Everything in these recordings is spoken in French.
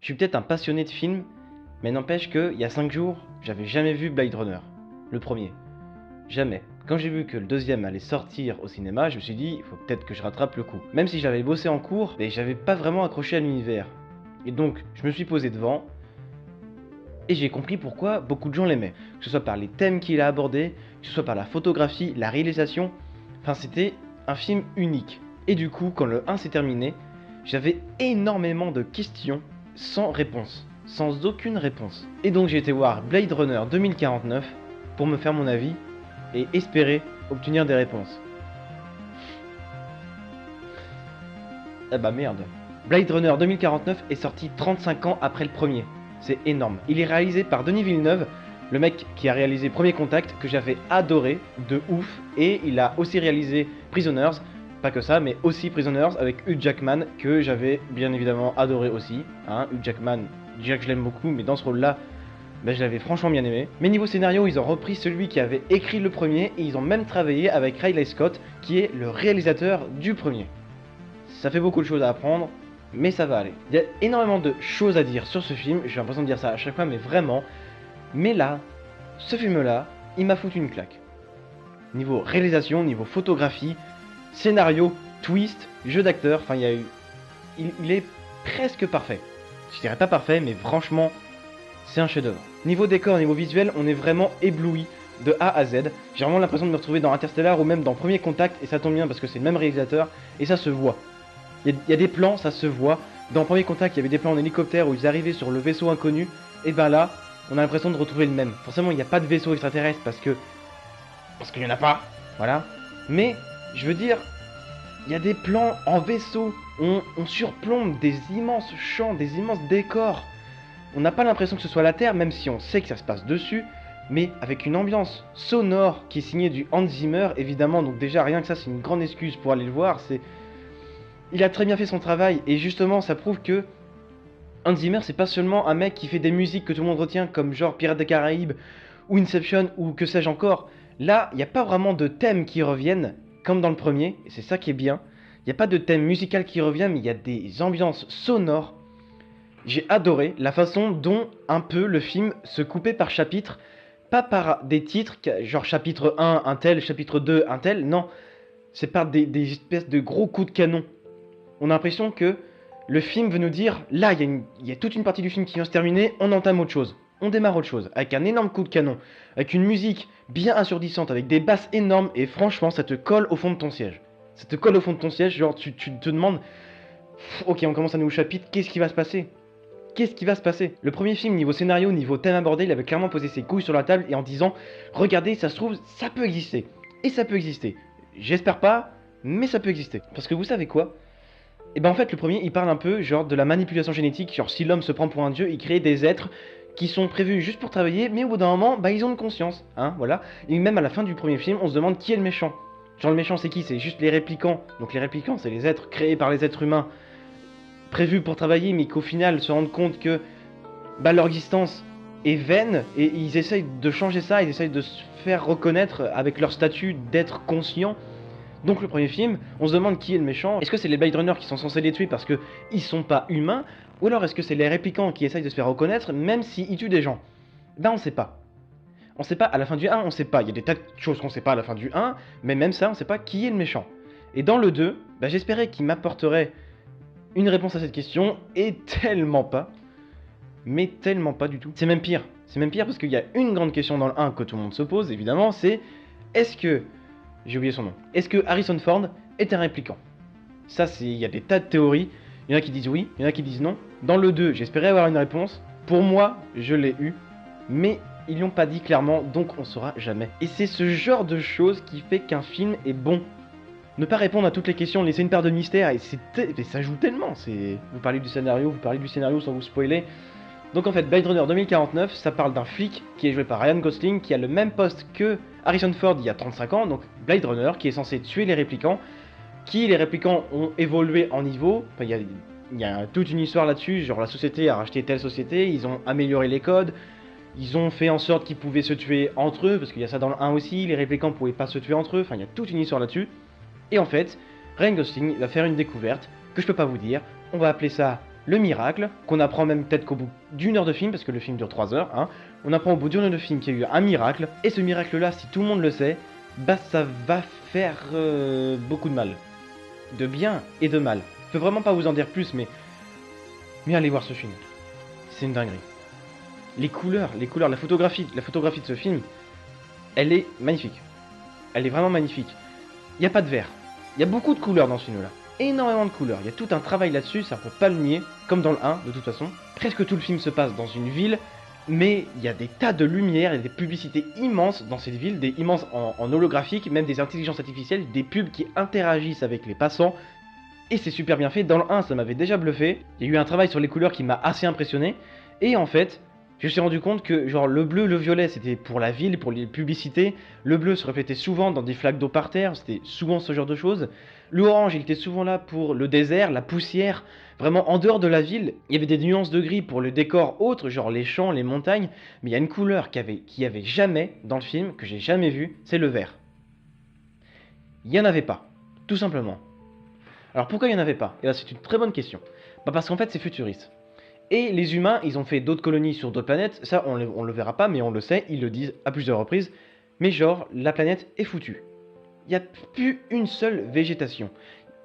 Je suis peut-être un passionné de films, mais n'empêche qu'il y a 5 jours, j'avais jamais vu Blade Runner, le premier. Jamais. Quand j'ai vu que le deuxième allait sortir au cinéma, je me suis dit, il faut peut-être que je rattrape le coup. Même si j'avais bossé en cours, mais j'avais pas vraiment accroché à l'univers. Et donc, je me suis posé devant, et j'ai compris pourquoi beaucoup de gens l'aimaient. Que ce soit par les thèmes qu'il a abordés, que ce soit par la photographie, la réalisation. Enfin, c'était un film unique. Et du coup, quand le 1 s'est terminé, j'avais énormément de questions sans réponse. Sans aucune réponse. Et donc j'ai été voir Blade Runner 2049 pour me faire mon avis et espérer obtenir des réponses. Eh bah merde. Blade Runner 2049 est sorti 35 ans après le premier. C'est énorme. Il est réalisé par Denis Villeneuve, le mec qui a réalisé Premier Contact, que j'avais adoré de ouf. Et il a aussi réalisé Prisoners, pas que ça, mais aussi Prisoners avec Hugh Jackman, que j'avais bien évidemment adoré aussi. Hein, Hugh Jackman, déjà que je l'aime beaucoup, mais dans ce rôle-là, je l'avais franchement bien aimé. Mais niveau scénario, ils ont repris celui qui avait écrit le premier, et ils ont même travaillé avec Ridley Scott, qui est le réalisateur du premier. Ça fait beaucoup de choses à apprendre, mais ça va aller. Il y a énormément de choses à dire sur ce film, j'ai l'impression de dire ça à chaque fois, mais vraiment. Mais là, ce film-là, il m'a foutu une claque. Niveau réalisation, niveau photographie, scénario, twist, jeu d'acteur, enfin il est presque parfait. Je dirais pas parfait, mais franchement, c'est un chef-d'œuvre. Niveau décor, niveau visuel, on est vraiment ébloui de A à Z. J'ai vraiment l'impression de me retrouver dans Interstellar ou même dans Premier Contact, et ça tombe bien parce que c'est le même réalisateur, et ça se voit. Il y a des plans, ça se voit. Dans Premier Contact, il y avait des plans en hélicoptère où ils arrivaient sur le vaisseau inconnu, et ben là, on a l'impression de retrouver le même. Forcément, il n'y a pas de vaisseau extraterrestre parce qu'il n'y en a pas, voilà. Mais, je veux dire, il y a des plans en vaisseau, on surplombe des immenses champs, des immenses décors. On n'a pas l'impression que ce soit la Terre, même si on sait que ça se passe dessus, mais avec une ambiance sonore qui est signée du Hans Zimmer, évidemment, donc déjà rien que ça c'est une grande excuse pour aller le voir, il a très bien fait son travail, et justement ça prouve que Hans Zimmer c'est pas seulement un mec qui fait des musiques que tout le monde retient, comme genre Pirates des Caraïbes, ou Inception, ou que sais-je encore. Là, il n'y a pas vraiment de thèmes qui reviennent, comme dans le premier, et c'est ça qui est bien. Il n'y a pas de thème musical qui revient, mais il y a des ambiances sonores. J'ai adoré la façon dont un peu le film se coupait par chapitre, pas par des titres, genre chapitre 1, un tel, chapitre 2, un tel, non. C'est par des espèces de gros coups de canon. On a l'impression que le film veut nous dire, là, il y a toute une partie du film qui vient se terminer, on entame autre chose. On démarre autre chose, avec un énorme coup de canon, avec une musique bien assourdissante, avec des basses énormes, et franchement, ça te colle au fond de ton siège. Ça te colle au fond de ton siège, genre tu te demandes, ok, on commence un nouveau chapitre, qu'est-ce qui va se passer ? Qu'est-ce qui va se passer? Le premier film, niveau scénario, niveau thème abordé, il avait clairement posé ses couilles sur la table et en disant, regardez, ça se trouve, ça peut exister. Et ça peut exister. J'espère pas, mais ça peut exister. Parce que vous savez quoi? Et ben en fait, le premier, il parle un peu, genre, de la manipulation génétique, genre, si l'homme se prend pour un dieu, il crée des êtres qui sont prévus juste pour travailler, mais au bout d'un moment, bah ils ont une conscience, hein, voilà. Et même à la fin du premier film, on se demande qui est le méchant. Genre, le méchant, c'est qui? C'est juste les réplicants. Donc les réplicants, c'est les êtres créés par les êtres humains, prévus pour travailler, mais qu'au final se rendent compte que bah, leur existence est vaine, et ils essayent de changer ça, ils essayent de se faire reconnaître avec leur statut d'être conscient. Donc le premier film, on se demande qui est le méchant. Est-ce que c'est les Blade Runner qui sont censés les tuer parce qu'ils sont pas humains, ou alors est-ce que c'est les réplicants qui essayent de se faire reconnaître même s'ils tuent des gens? Ben on sait pas. On sait pas, à la fin du 1, on sait pas. Il y a des tas de choses qu'on sait pas à la fin du 1, mais même ça, on sait pas qui est le méchant. Et dans le 2, bah, j'espérais qu'il m'apporterait une réponse à cette question, et tellement pas. Mais tellement pas du tout. C'est même pire. C'est même pire parce qu'il y a une grande question dans le 1 que tout le monde se pose, évidemment, c'est est-ce que... J'ai oublié son nom. Est-ce que Harrison Ford est un répliquant? Ça, il y a des tas de théories. Il y en a qui disent oui, il y en a qui disent non. Dans le 2, j'espérais avoir une réponse. Pour moi, je l'ai eu. Mais ils l'ont pas dit clairement, donc on saura jamais. Et c'est ce genre de choses qui fait qu'un film est bon. Ne pas répondre à toutes les questions, laisser une part de mystère, et ça joue tellement. Vous parlez du scénario sans vous spoiler. Donc en fait, Blade Runner 2049, ça parle d'un flic qui est joué par Ryan Gosling, qui a le même poste que Harrison Ford il y a 35 ans, donc Blade Runner, qui est censé tuer les réplicants, les réplicants ont évolué en niveau. Enfin, il y a toute une histoire là-dessus, genre la société a racheté telle société, ils ont amélioré les codes, ils ont fait en sorte qu'ils pouvaient se tuer entre eux, parce qu'il y a ça dans le 1 aussi, les réplicants pouvaient pas se tuer entre eux, enfin il y a toute une histoire là-dessus. Et en fait, Ryan Gosling va faire une découverte que je peux pas vous dire, on va appeler ça le miracle, qu'on apprend même peut-être qu'au bout d'1 heure de film, parce que le film dure 3 heures, hein, on apprend au bout d'1 heure de film qu'il y a eu un miracle, et ce miracle-là, si tout le monde le sait, bah ça va faire beaucoup de mal. De bien et de mal. Je peux vraiment pas vous en dire plus, mais allez voir ce film. C'est une dinguerie. Les couleurs, la photographie de ce film, elle est magnifique. Elle est vraiment magnifique. Il n'y a pas de vert. Il y a beaucoup de couleurs dans ce film-là. Énormément de couleurs. Il y a tout un travail là-dessus, ça peut pas le nier, comme dans le 1 de toute façon. Presque tout le film se passe dans une ville, mais il y a des tas de lumière et des publicités immenses dans cette ville, des immenses en holographique, même des intelligences artificielles, des pubs qui interagissent avec les passants. Et c'est super bien fait. Dans le 1, ça m'avait déjà bluffé. Il y a eu un travail sur les couleurs qui m'a assez impressionné. Et en fait, je me suis rendu compte que genre le bleu, le violet, c'était pour la ville, pour les publicités. Le bleu se reflétait souvent dans des flaques d'eau par terre, c'était souvent ce genre de choses. Le orange, il était souvent là pour le désert, la poussière. Vraiment, en dehors de la ville, il y avait des nuances de gris pour le décor autre, genre les champs, les montagnes. Mais il y a une couleur qu'il y avait jamais dans le film, que j'ai jamais vue, c'est le vert. Il n'y en avait pas, tout simplement. Alors pourquoi il n'y en avait pas? Et là, c'est une très bonne question. Bah parce qu'en fait, c'est futuriste. Et les humains, ils ont fait d'autres colonies sur d'autres planètes, ça on le verra pas, mais on le sait, ils le disent à plusieurs reprises. Mais genre, la planète est foutue. Il n'y a plus une seule végétation.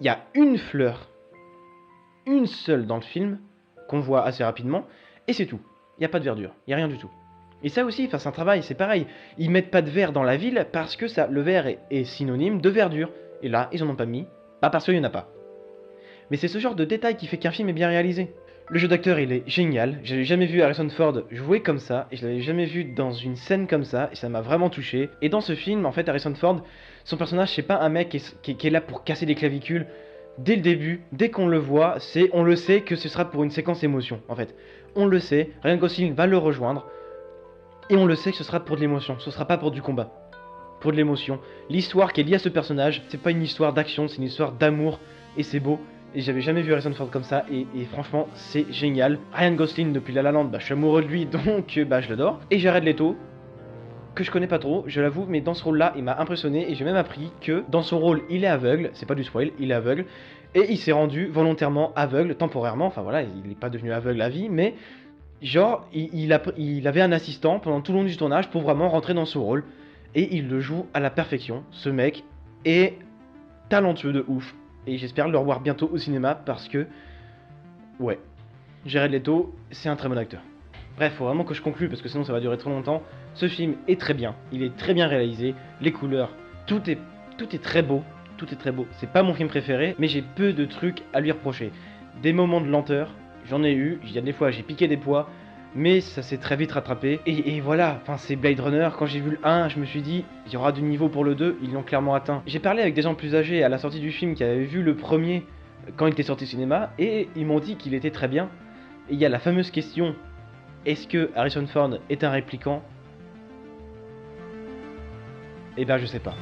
Il y a une fleur, une seule dans le film, qu'on voit assez rapidement, et c'est tout. Il n'y a pas de verdure, il n'y a rien du tout. Et ça aussi, c'est un travail, c'est pareil. Ils mettent pas de vert dans la ville parce que ça, le vert est synonyme de verdure. Et là, ils en ont pas mis, pas parce qu'il n'y en a pas. Mais c'est ce genre de détail qui fait qu'un film est bien réalisé. Le jeu d'acteur, il est génial. J'avais jamais vu Harrison Ford jouer comme ça, et je l'avais jamais vu dans une scène comme ça, et ça m'a vraiment touché. Et dans ce film, en fait, Harrison Ford, son personnage, c'est pas un mec qui est là pour casser des clavicules. Dès le début, dès qu'on le voit, on le sait que ce sera pour une séquence émotion, en fait. On le sait, Ryan Gosling va le rejoindre, et on le sait que ce sera pour de l'émotion, ce sera pas pour du combat. Pour de l'émotion. L'histoire qui est liée à ce personnage, c'est pas une histoire d'action, c'est une histoire d'amour, et c'est beau. Et j'avais jamais vu Harrison Ford comme ça, et franchement, c'est génial. Ryan Gosling, depuis La La Land, bah, je suis amoureux de lui, donc bah, je l'adore. Et Jared Leto, que je connais pas trop, je l'avoue, mais dans ce rôle-là, il m'a impressionné, et j'ai même appris que dans son rôle, il est aveugle, c'est pas du spoil, il est aveugle, et il s'est rendu volontairement aveugle, temporairement, enfin voilà, il n'est pas devenu aveugle à vie, mais genre, il avait un assistant pendant tout le long du tournage pour vraiment rentrer dans son rôle, et il le joue à la perfection. Ce mec est talentueux de ouf. Et j'espère le revoir bientôt au cinéma parce que, ouais, Jared Leto, c'est un très bon acteur. Bref, faut vraiment que je conclue parce que sinon ça va durer trop longtemps. Ce film est très bien, il est très bien réalisé, les couleurs, tout est très beau, tout est très beau. C'est pas mon film préféré, mais j'ai peu de trucs à lui reprocher. Des moments de lenteur, j'en ai eu, il y a des fois j'ai piqué des poids, mais ça s'est très vite rattrapé. Et voilà, enfin c'est Blade Runner, quand j'ai vu le 1, je me suis dit, il y aura du niveau pour le 2, ils l'ont clairement atteint. J'ai parlé avec des gens plus âgés à la sortie du film qui avaient vu le premier quand il était sorti au cinéma, et ils m'ont dit qu'il était très bien. Et il y a la fameuse question, est-ce que Harrison Ford est un répliquant? Eh ben je sais pas.